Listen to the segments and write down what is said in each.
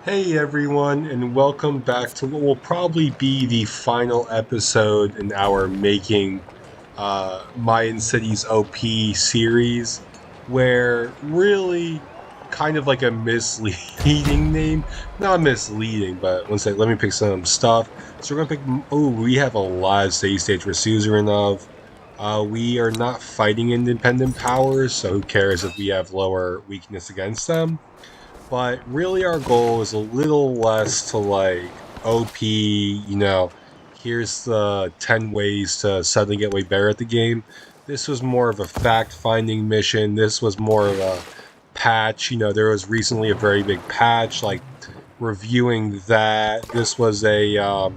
Hey everyone, and welcome back to what will probably be the final episode in our Making Mayan Cities OP series, where really kind of like a misleading name. Not misleading, but one sec, let me pick some stuff. So we're gonna pick, oh, we have a lot of city states we're suzerain of. We are not fighting independent powers, so who cares if we have lower weakness against them? But really, our goal is a little less to like OP, here's the 10 ways to suddenly get way better at the game. This was more of a fact finding mission. This was more of a patch. There was recently a very big patch, like reviewing that. This was a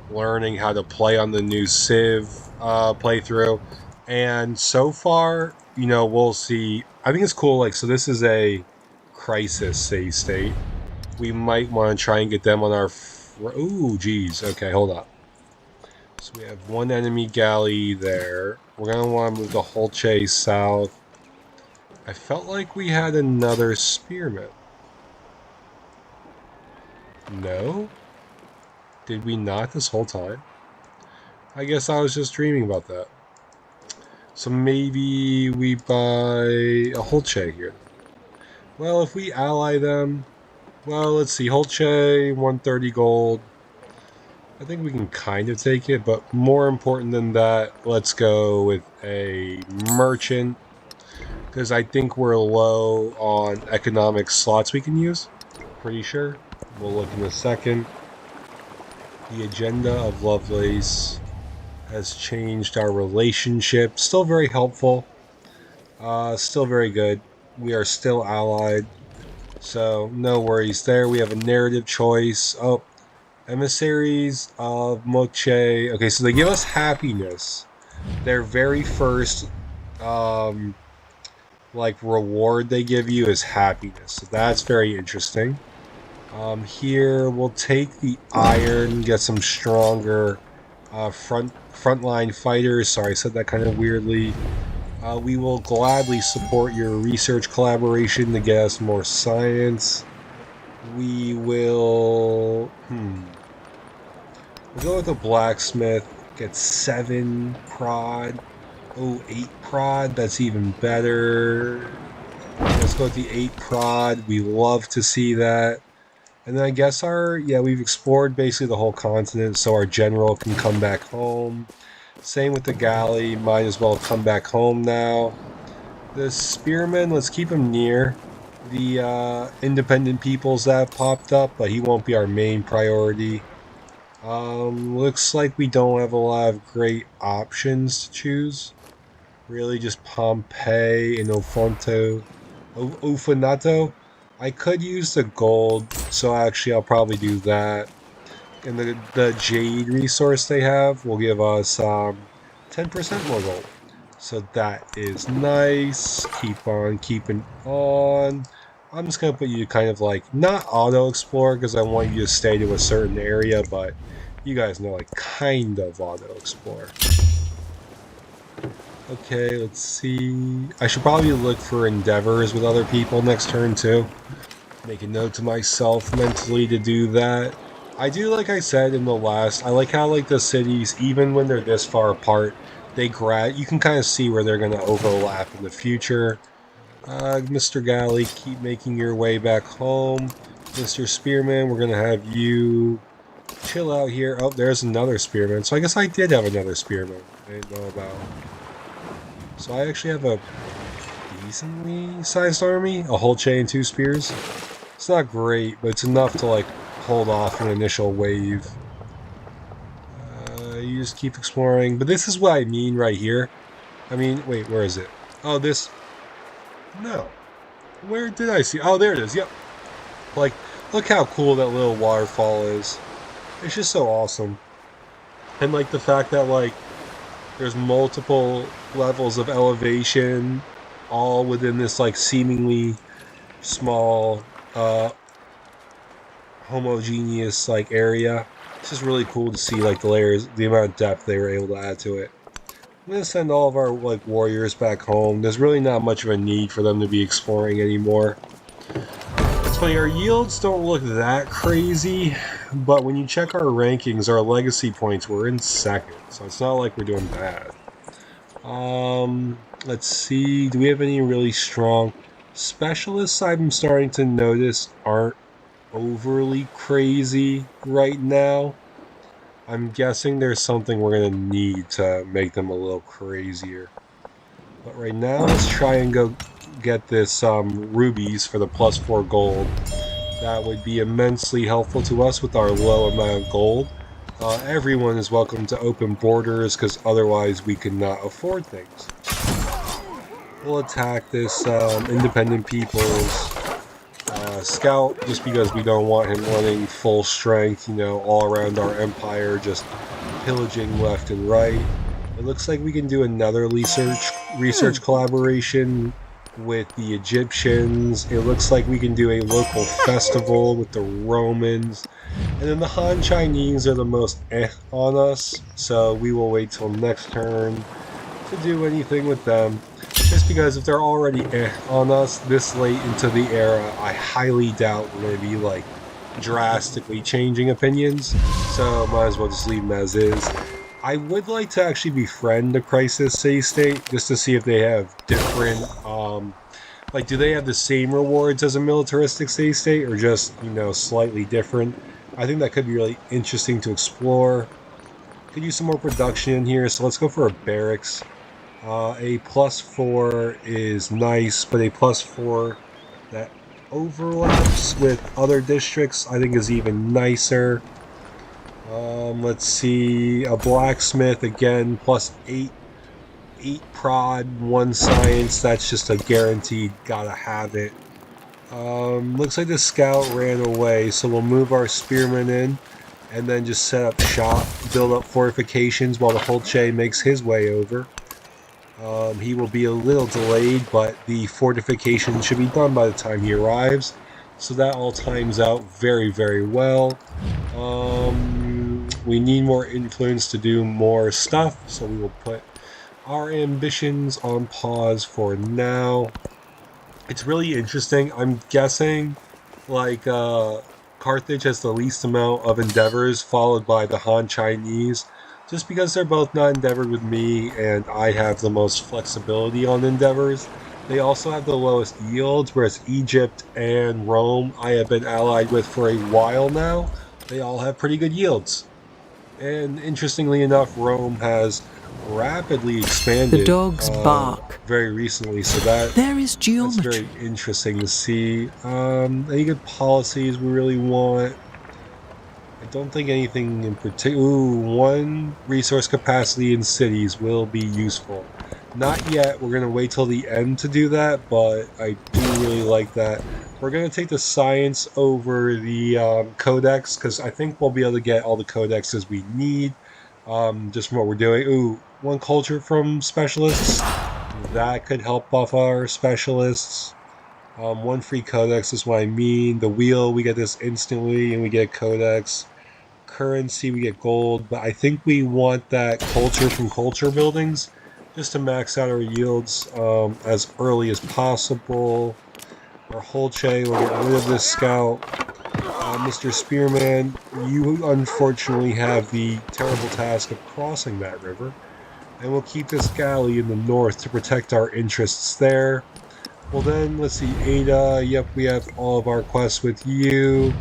learning how to play on the new Civ playthrough. And so far, we'll see. I think it's cool. Like, so this is a crisis save state. We might want to try and get them on our. Ooh, geez. Okay, hold up. So we have one enemy galley there. We're gonna want to move the whole chase south. I felt like we had another spearman. No? Did we not this whole time? I guess I was just dreaming about that. So maybe we buy a Holche here. Well, if we ally them, well, let's see. Holche, 130 gold. I think we can kind of take it, but more important than that, let's go with a merchant. Because I think we're low on economic slots we can use. Pretty sure. We'll look in a second. The agenda of Lovelace has changed our relationship. Still very helpful. Still very good. We are still allied. So no worries there. We have a narrative choice. Oh, emissaries of Moche. Okay, so they give us happiness. Their very first like reward they give you is happiness. So that's very interesting. Here we'll take the iron, get some stronger frontline fighters. Sorry, I said that kind of weirdly. We will gladly support your research collaboration to get us more science. We will. We'll go with a blacksmith. Get 7 prod. Oh, 8 prod. That's even better. Let's go with the 8 prod. We love to see that. And then I guess we've explored basically the whole continent, so our general can come back home. Same with the galley, might as well come back home now. The spearman, let's keep him near the independent peoples that have popped up, but he won't be our main priority. Looks like we don't have a lot of great options to choose. Really just Pompeii and Ofanato. I could use the gold, so actually I'll probably do that. And the jade resource they have will give us 10% more gold. So that is nice. Keep on keeping on. I'm just going to put you kind of like, not auto-explore because I want you to stay to a certain area, but you guys know, like, kind of auto-explore. Okay, let's see. I should probably look for endeavors with other people next turn too. Make a note to myself mentally to do that. I do, like I said in the last, I like how like the cities, even when they're this far apart, you can kind of see where they're going to overlap in the future. Mr. Galley, keep making your way back home. Mr. Spearman, we're going to have you chill out here. Oh, there's another Spearman. So I guess I did have another Spearman I didn't know about. So I actually have a decently sized army. A whole chain, 2 spears. It's not great, but it's enough to like hold off an initial wave. You just keep exploring. But this is what I mean right here. I mean, wait, where is it? Oh, this... No. Where did I see? Oh, there it is. Yep. Like, look how cool that little waterfall is. It's just so awesome. And like the fact that like there's multiple levels of elevation all within this like seemingly small homogeneous like area. It's just really cool to see like the layers, the amount of depth they were able to add to it. I'm gonna send all of our like warriors back home. There's really not much of a need for them to be exploring anymore. It's funny, our yields don't look that crazy, but when you check our rankings, our legacy points, we're in second, so it's not like we're doing bad. Let's see, do we have any really strong specialists I'm starting to notice aren't overly crazy right now? I'm guessing there's something we're gonna need to make them a little crazier. But right now, let's try and go get this rubies for the +4 gold. That would be immensely helpful to us with our low amount of gold. Everyone is welcome to open borders because otherwise we could not afford things. We'll attack this independent people's scout just because we don't want him running full strength, all around our empire, just pillaging left and right. It looks like we can do another research collaboration with the Egyptians. It looks like we can do a local festival with the Romans. And then the Han Chinese are the most on us, so we will wait till next turn to do anything with them. Just because if they're already on us this late into the era, I highly doubt we're going to be like drastically changing opinions. So might as well just leave them as is. I would like to actually befriend the Crisis City-State just to see if they have different, do they have the same rewards as a militaristic city-state or just, slightly different? I think that could be really interesting to explore. Could use some more production in here, so let's go for a barracks. A +4 is nice, but a +4 that overlaps with other districts I think is even nicer. Let's see, a blacksmith again, +8, 8 prod, 1 science, that's just a guaranteed, gotta have it. Looks like the scout ran away, so we'll move our spearmen in and then just set up shop, build up fortifications while the Holche makes his way over. He will be a little delayed, but the fortification should be done by the time he arrives. So that all times out very, very well. We need more influence to do more stuff, so we will put our ambitions on pause for now. It's really interesting. I'm guessing, Carthage has the least amount of endeavors, followed by the Han Chinese. Just because they're both not endeavored with me and I have the most flexibility on endeavors. They also have the lowest yields, whereas Egypt and Rome I have been allied with for a while now. They all have pretty good yields. And interestingly enough, Rome has rapidly expanded. The dogs bark very recently, so there is geometry. That's very interesting to see. Any good policies we really want? I don't think anything in particular. Ooh, 1 resource capacity in cities will be useful. Not yet. We're going to wait till the end to do that, but I do really like that. We're going to take the science over the codex, because I think we'll be able to get all the codexes we need, just from what we're doing. Ooh, 1 culture from specialists. That could help buff our specialists. 1 free codex is what I mean. The wheel, we get this instantly, and we get codex. Currency, we get gold, but I think we want that culture from culture buildings just to max out our yields as early as possible. Our Holche, we'll get rid of this scout. Mr. Spearman, you unfortunately have the terrible task of crossing that river, and we'll keep this galley in the north to protect our interests there. Well then, let's see, Ada, yep, we have all of our quests with you.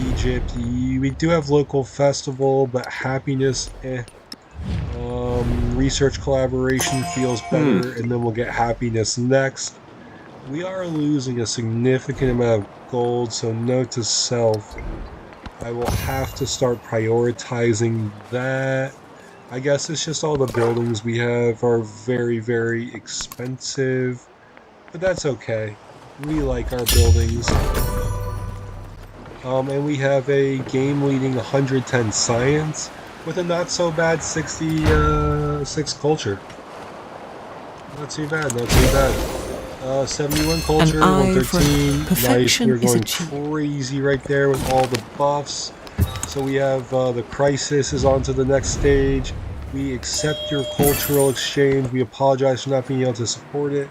Egypt, we do have local festival, but happiness, research collaboration feels better, and then we'll get happiness next. We are losing a significant amount of gold, so note to self, I will have to start prioritizing that. I guess it's just all the buildings we have are very, very expensive, but that's okay. We like our buildings. And we have a game-leading 110 science with a not-so-bad 66 culture. Not too bad, not too bad. 71 culture, 113. Nice, we're going crazy right there with all the buffs. So we have the Crisis is on to the next stage. We accept your cultural exchange. We apologize for not being able to support it.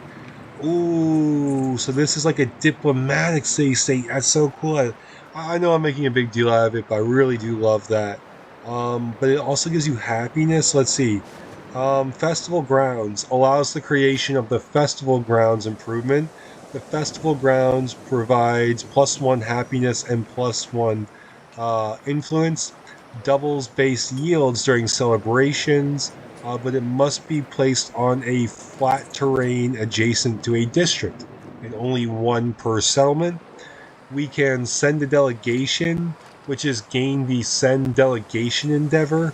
Ooh, so this is like a diplomatic city state. That's so cool. I know I'm making a big deal out of it, but I really do love that. But it also gives you happiness. Let's see. Festival grounds allows the creation of the festival grounds improvement. The festival grounds provides +1 happiness and +1 influence. Doubles base yields during celebrations, but it must be placed on a flat terrain adjacent to a district, and only one per settlement. We can send a delegation, which is gain the send delegation endeavor.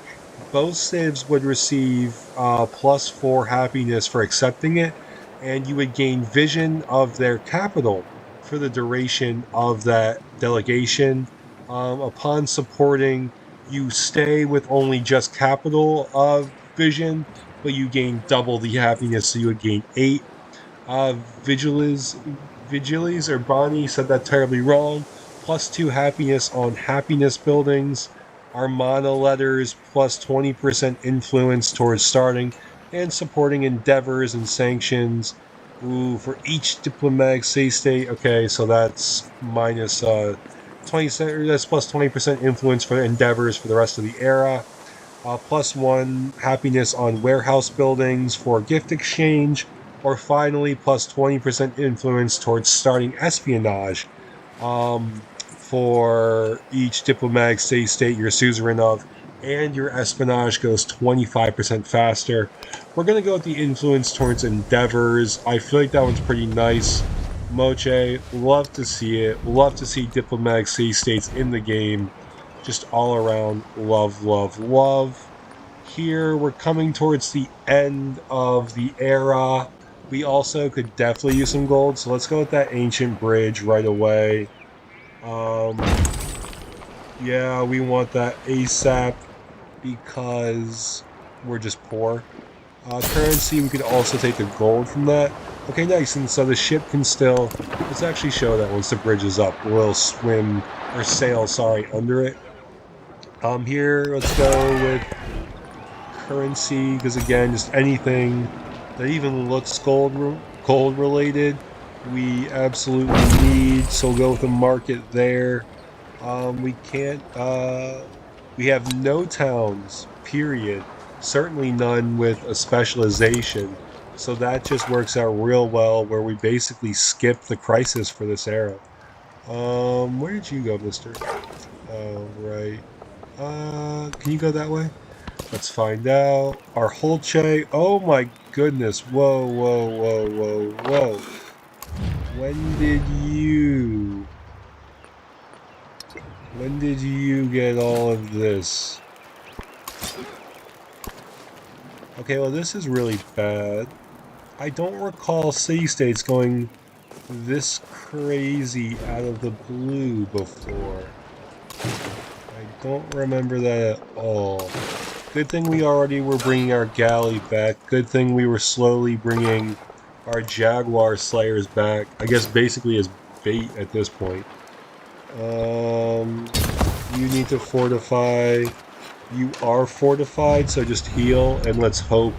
Both civs would receive +4 happiness for accepting it, and you would gain vision of their capital for the duration of that delegation. Upon supporting, you stay with only just capital vision, but you gain double the happiness, so you would gain 8. Vigilis, Vigilis or Bonnie said that terribly wrong. +2 happiness on happiness buildings. Armada letters +20% influence towards starting and supporting endeavors and sanctions. Ooh, for each diplomatic state. Okay, so that's minus 20. That's +20% influence for endeavors for the rest of the era. +1 happiness on warehouse buildings for gift exchange, or finally +20% influence towards starting espionage for each diplomatic state you're suzerain of, and your espionage goes 25% faster. We're going to go with the influence towards endeavors. I feel like that one's pretty nice. Moche, love to see it. Love to see diplomatic city states in the game. Just all around love, love, love. Here we're coming towards the end of the era. We also could definitely use some gold, so let's go with that ancient bridge right away. Um, yeah, we want that ASAP because we're just poor. Currency, we could also take the gold from that. Okay, nice. And so the ship can still. Let's actually show that once the bridge is up, we'll swim or sail. Sorry, under it. Here, let's go with currency because again, just anything that even looks gold related, we absolutely need. So we'll go with the market there. We can't. We have no towns. Period. Certainly none with a specialization. So that just works out real well, where we basically skip the crisis for this era. Where did you go, Mister? Oh, right. Can you go that way? Let's find out. Our Holche. Oh my goodness. Whoa, whoa, whoa, whoa, whoa. When did you. When did you get all of this? Okay, well, this is really bad. I don't recall city states going this crazy out of the blue before. I don't remember that at all. Good thing we already were bringing our galley back. Good thing we were slowly bringing our jaguar slayers back. I guess basically as bait at this point. You need to fortify. You are fortified, so just heal and let's hope.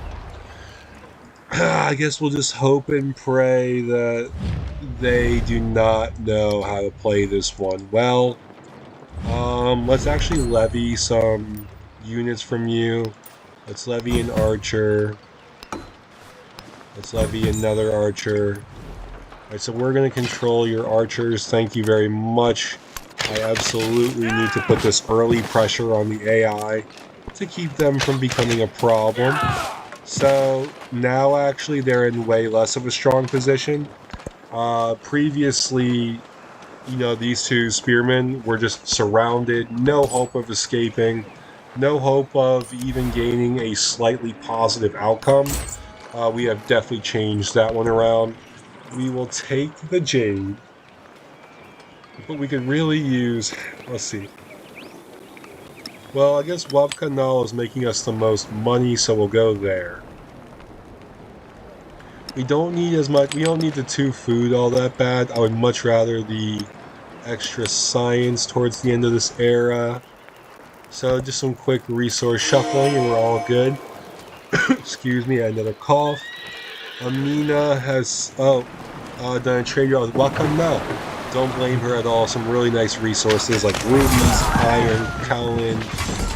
I guess we'll just hope and pray that they do not know how to play this one well. Let's actually levy some units from you. Let's levy an archer. Let's levy another archer. Alright, so we're going to control your archers. Thank you very much. I absolutely need to put this early pressure on the AI to keep them from becoming a problem. So now actually they're in way less of a strong position. Previously, these two spearmen were just surrounded, no hope of escaping, no hope of even gaining a slightly positive outcome. We have definitely changed that one around. We will take the jade, but we could really use. Let's see. Well, I guess Wab Canal is making us the most money, so we'll go there. We don't need as much. We don't need the 2 food all that bad. I would much rather the extra science towards the end of this era. So just some quick resource shuffling and we're all good. Excuse me, I had another cough. Amina has done a trade deal with Wakanda. Don't blame her at all. Some really nice resources like rubies, iron, kaolin,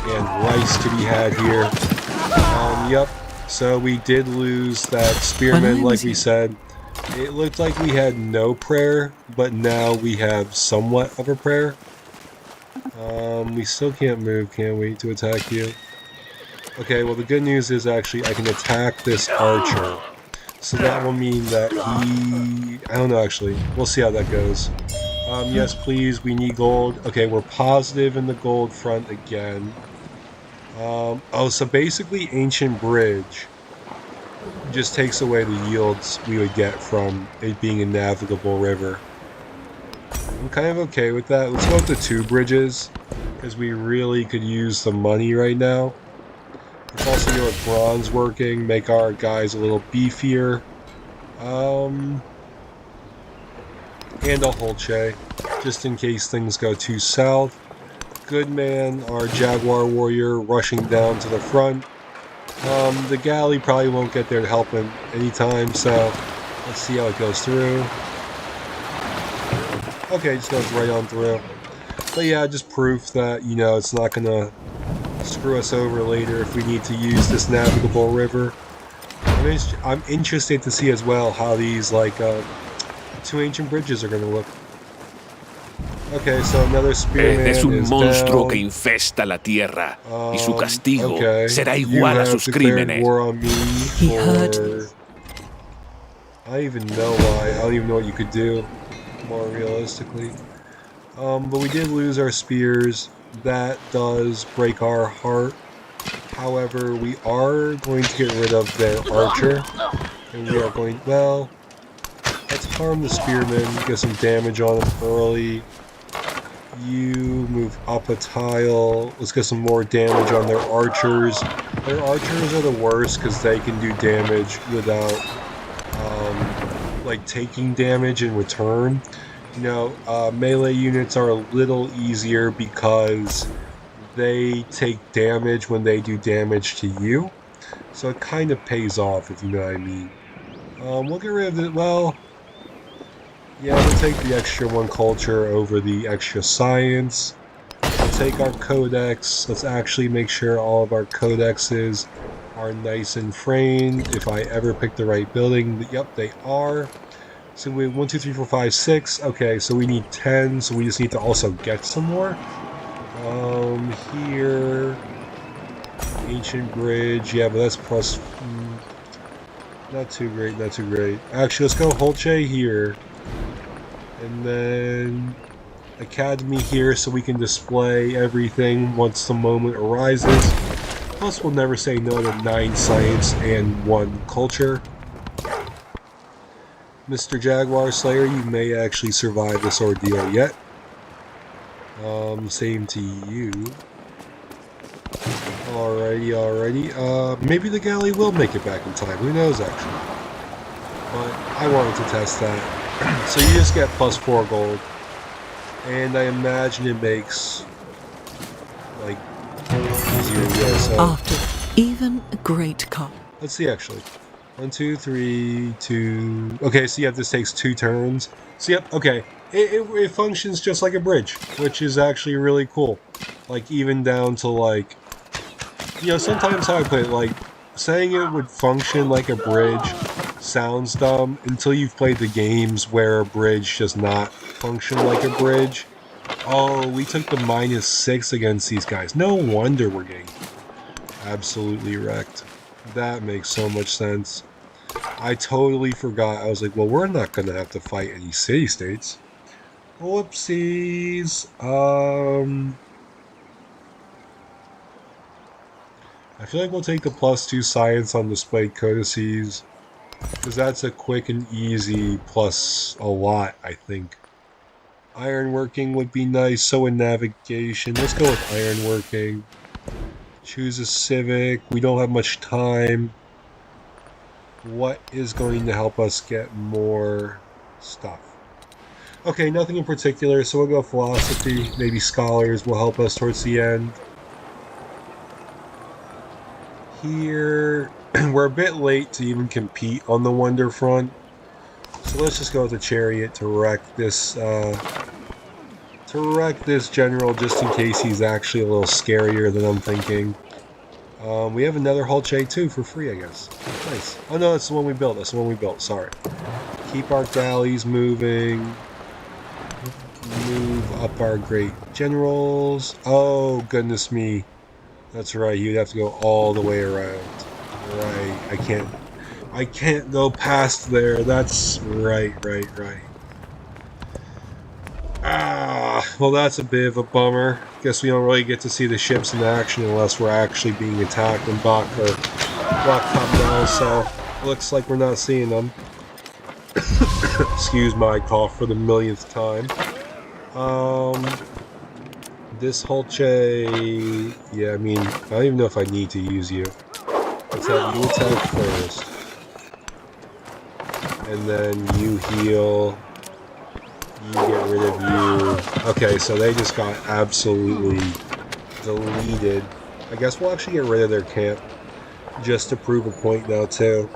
and rice to be had here. Yep. So we did lose that When spearman, I like was we said. It looked like we had no prayer, but now we have somewhat of a prayer. We still can't move, can we, to attack you? Okay, well the good news is actually I can attack this archer. So that will mean that he... I don't know actually. We'll see how that goes. Yes please, we need gold. Okay, we're positive in the gold front again. Oh, so basically Ancient Bridge just takes away the yields we would get from it being a navigable river. I'm kind of okay with that. Let's go with the two bridges, because we really could use some money right now. Let's also get our bronze working, make our guys a little beefier. Um, and a Holche, just in case things go too south. Goodman, our Jaguar warrior, rushing down to the front. The galley probably won't get there to help him anytime, so let's see how it goes through. Okay, just goes right on through. But yeah, just proof that, you know, it's not gonna screw us over later if we need to use this navigable river. I'm interested to see as well how these, like, two ancient bridges are gonna look. Okay, so another Es spearman un is monstruo que down. infesta la tierra y su castigo Okay. será You igual a have sus declared crímenes. war on me he heard for... I don't even know why. I don't even know what you could do, more realistically. But we did lose our spears. That does break our heart. However, we are going to get rid of their archer. And we are going... Well, let's harm the spearmen, get some damage on them early. You move up a tile. Let's get some more damage on their archers. Their archers are the worst because they can do damage without, like, taking damage in return. You know, melee units are a little easier because they take damage when they do damage to you. So it kind of pays off, if you know what I mean. We'll get rid of it. Well, yeah, we'll take the extra one culture over the extra science. We'll take our codex. Let's actually make sure all of our codexes are nice and framed. If I ever pick the right building, yep, they are. So we have 1, 2, 3, 4, 5, 6. Okay, so we need 10. So we just need to also get some more. Here, ancient bridge. Yeah, but that's plus. Not too great. Not too great. Actually, let's go Holche here. And then Academy here so we can display everything once the moment arises. Plus, we'll never say no to 9 science and 1 culture. Mr. Jaguar Slayer, you may actually survive this ordeal yet. Same to you. Alrighty. Maybe the galley will make it back in time. Who knows, actually. But I wanted to test that. So you just get plus 4 gold. And I imagine it makes, like, easier. Yeah, so... after even a great cup. Let's see, actually. 1, 2, 3, 2... Okay, so yeah, this takes 2 turns. So yep, okay. It functions just like a bridge, which is actually really cool. Like, even down to, like... You know, sometimes how I put it, like, saying it would function like a bridge sounds dumb until you've played the games where a bridge does not function like a bridge. Oh, we took the -6 against these guys. No wonder we're getting absolutely wrecked. That makes so much sense. I totally forgot. I was like, well, we're not going to have to fight any city-states. Whoopsies. I feel like we'll take the +2 science on displayed codices, because that's a quick and easy plus a lot, I think. Ironworking would be nice, so would navigation. Let's go with ironworking. Choose a civic. We don't have much time. What is going to help us get more stuff? Okay, nothing in particular, so we'll go philosophy. Maybe scholars will help us towards the end. here. We're a bit late to even compete on the Wonder Front. So let's just go with the Chariot to wreck this general, just in case he's actually a little scarier than I'm thinking. We have another Hulche too for free, I guess. Nice. Oh no, that's the one we built. That's the one we built. Sorry. Keep our galleys moving. Move up our great generals. Oh, goodness me. That's right. You'd have to go all the way around. Right. I can't go past there. That's right. Well, that's a bit of a bummer. Guess we don't really get to see the ships in action unless we're actually being attacked in Bach or Rock now, so looks like we're not seeing them. Excuse my cough for the millionth time. This Hulche, yeah, I mean, I don't even know if I need to use you. Let's have you attack first. And then you heal. You get rid of you. Okay, so they just got absolutely deleted. I guess we'll actually get rid of their camp just to prove a point now too.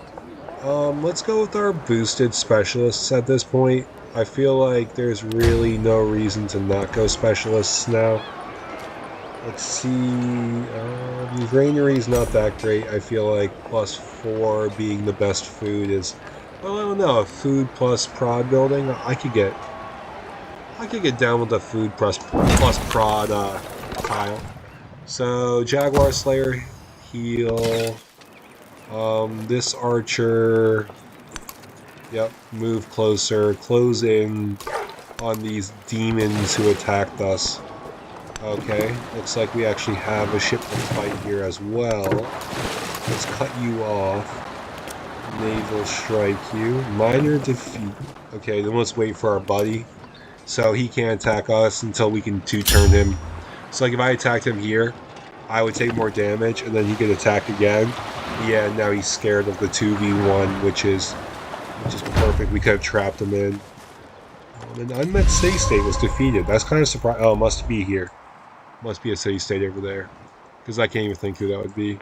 Let's go with our boosted specialists at this point. I feel like there's really no reason to not go specialists now. Let's see. Granary's not that great. I feel like +4 being the best food is, well, I don't know. Food plus prod building, I could get down with the food plus prod tile. So Jaguar Slayer, heal. This archer, yep, move closer, close in on these demons who attacked us. Okay, looks like we actually have a ship to fight here as well. Let's cut you off. Naval strike you. Minor defeat. Okay, then let's wait for our buddy. So he can't attack us until we can two-turn him. So like if I attacked him here, I would take more damage and then he could attack again. Yeah, now he's scared of the 2v1, which is perfect. We could have trapped him in. An unmet city state was defeated. That's kind of surprising. Oh, it must be here. Must be a city state over there. Because I can't even think who that would be.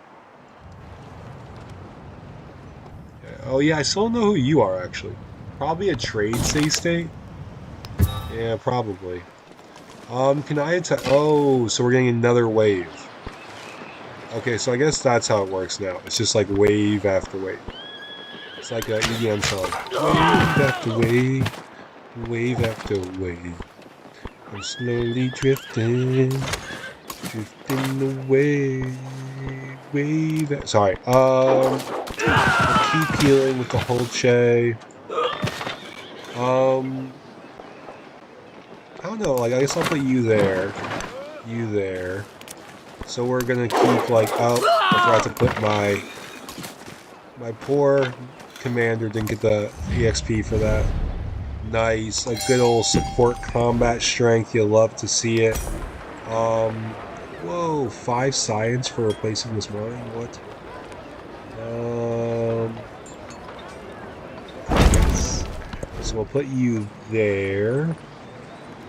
Oh yeah, I still don't know who you are actually. Probably a trade city state? Yeah, probably. Can I attack? Oh, so we're getting another wave. Okay, so I guess that's how it works now. It's just like wave after wave. It's like an EDM song. Wave after wave. Wave after wave. I'm slowly drifting away. Wave. Sorry. I'll keep healing with the Hulche. I don't know. Like, I guess I'll put you there. You there. So we're gonna keep like. Oh, I forgot to put my poor commander didn't get the EXP for that. Nice, a good old support combat strength. You love to see it. Whoa, 5 science for replacing this mine. What? Yes. So we'll put you there.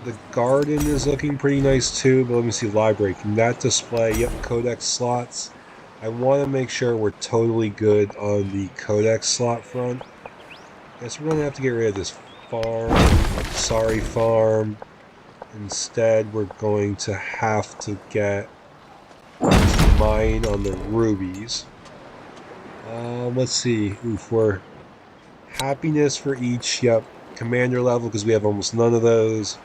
The garden is looking pretty nice too, but let me see, library. Can that display? Yep, codex slots. I want to make sure we're totally good on the codex slot front. Guess we're going to have to get rid of this farm. Sorry, farm. Instead, we're going to have to get this mine on the rubies. Let's see. Oof, we're happiness for each, yep, commander level, because we have almost none of those.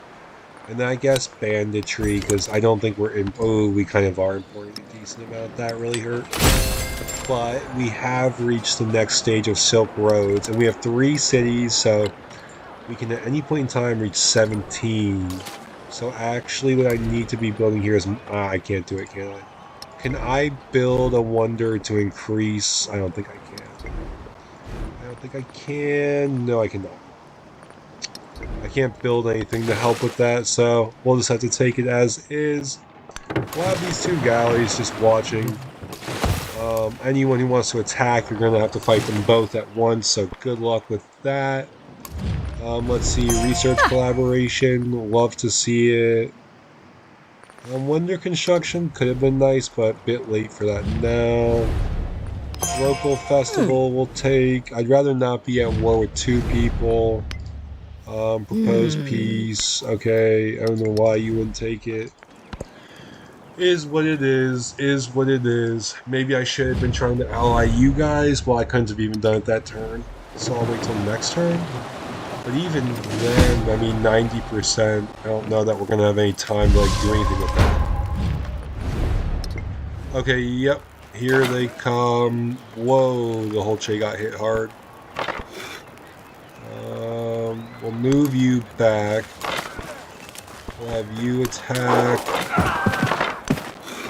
And then I guess banditry, because I don't think we're in. Oh, we kind of are importing a decent amount. That really hurt. But we have reached the next stage of Silk Roads, and we have 3 cities, so we can at any point in time reach 17. So actually, what I need to be building here is. I can't do it, can I? Can I build a wonder to increase? I don't think I can. I don't think I can. No, I cannot. I can't build anything to help with that, so we'll just have to take it as is. We'll have these 2 galleys just watching. Anyone who wants to attack, you're going to have to fight them both at once, so good luck with that. Let's see, research collaboration, love to see it. Wonder construction could have been nice, but a bit late for that now. Local festival will take. I'd rather not be at war with 2 people. Proposed peace. Okay, I don't know why you wouldn't take it. Is what it is. Is what it is. Maybe I should have been trying to ally you guys. Well, I couldn't have even done it that turn. So I'll wait till next turn. But even then, I mean, 90%. I don't know that we're gonna have any time to like do anything with that. Okay. Yep. Here they come. Whoa! The whole Che got hit hard. We'll move you back. We'll have you attack.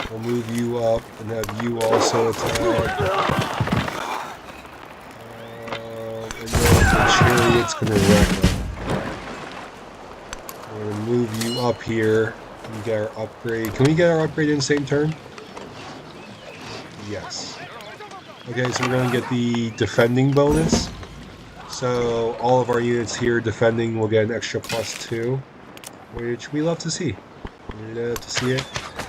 We'll move you up and have you also attack. And then the chariot's gonna wreck them. We're gonna move you up here and get our upgrade. Can we get our upgrade in the same turn? Yes. Okay, so we're gonna get the defending bonus. So all of our units here defending will get an extra +2, which we love to see. We love to see it.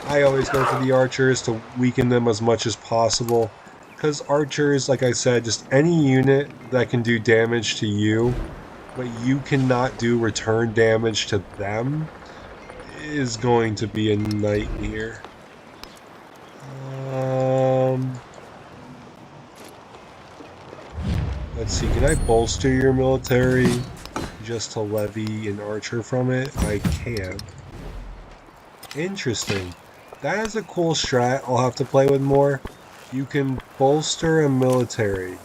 I always go for the archers to weaken them as much as possible, because archers, like I said, just any unit that can do damage to you, but you cannot do return damage to them, is going to be a nightmare. Let's see, can I bolster your military just to levy an archer from it? I can. Interesting. That is a cool strat I'll have to play with more. You can bolster a military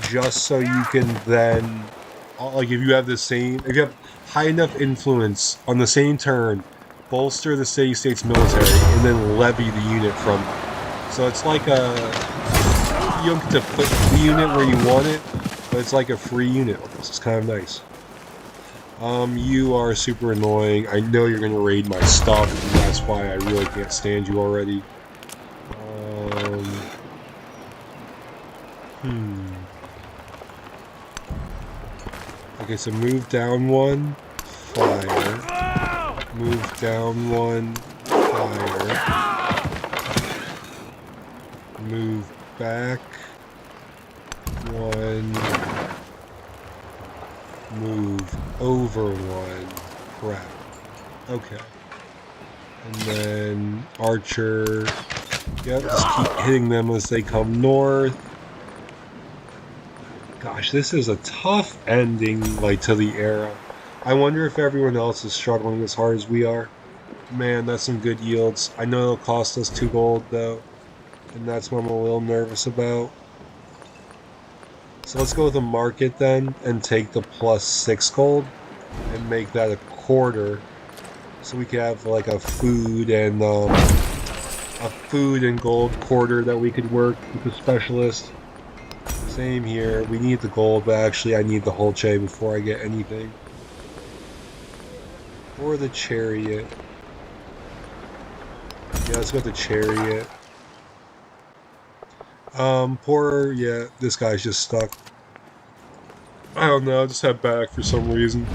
just so you can then, like if you have the same, if you have high enough influence on the same turn, bolster the city-state's military and then levy the unit from them. So it's like you don't get to put the unit where you want it, but it's like a free unit. This is kind of nice. You are super annoying. I know you're gonna raid my stuff, and that's why I really can't stand you already. Okay, so move down 1, fire. Move down 1, fire. Move back 1. Move over 1. Crap. Okay. And then archer. Yep, just keep hitting them as they come north. Gosh, this is a tough ending, like, to the era. I wonder if everyone else is struggling as hard as we are. Man, that's some good yields. I know it'll cost us 2 gold, though. And that's what I'm a little nervous about. So let's go with a market then, and take the +6 gold, and make that a quarter. So we can have, like, a food and gold quarter that we could work with the specialist. Same here. We need the gold, but actually I need the whole Che before I get anything. Or the chariot. Yeah, let's go with the chariot. Yeah, this guy's just stuck. I don't know, I just had back for some reason.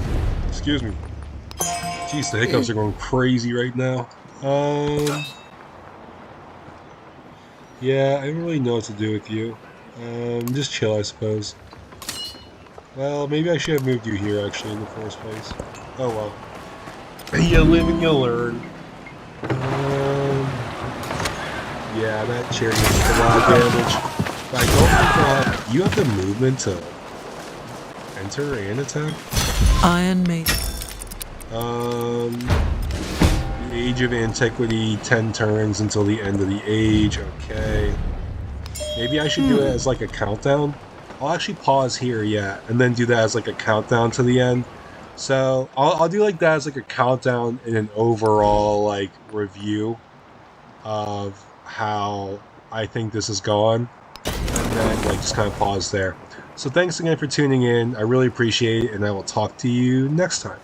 Excuse me. Jeez, the hiccups are going crazy right now. Yeah, I don't really know what to do with you. Just chill, I suppose. Well, maybe I should have moved you here, actually, in the first place. Oh, well. You live and you learn. Yeah, that chariot did a lot of damage. But I don't think you have the movement to enter and attack. Iron Maiden. The Age of Antiquity, 10 turns until the end of the age. Okay. Maybe I should do it as like a countdown. I'll actually pause here, yeah, and then do that as like a countdown to the end. So I'll do like that as like a countdown and an overall like review of how I think this is going, and then like just kind of pause there. So thanks again for tuning in. I really appreciate it, and I will talk to you next time.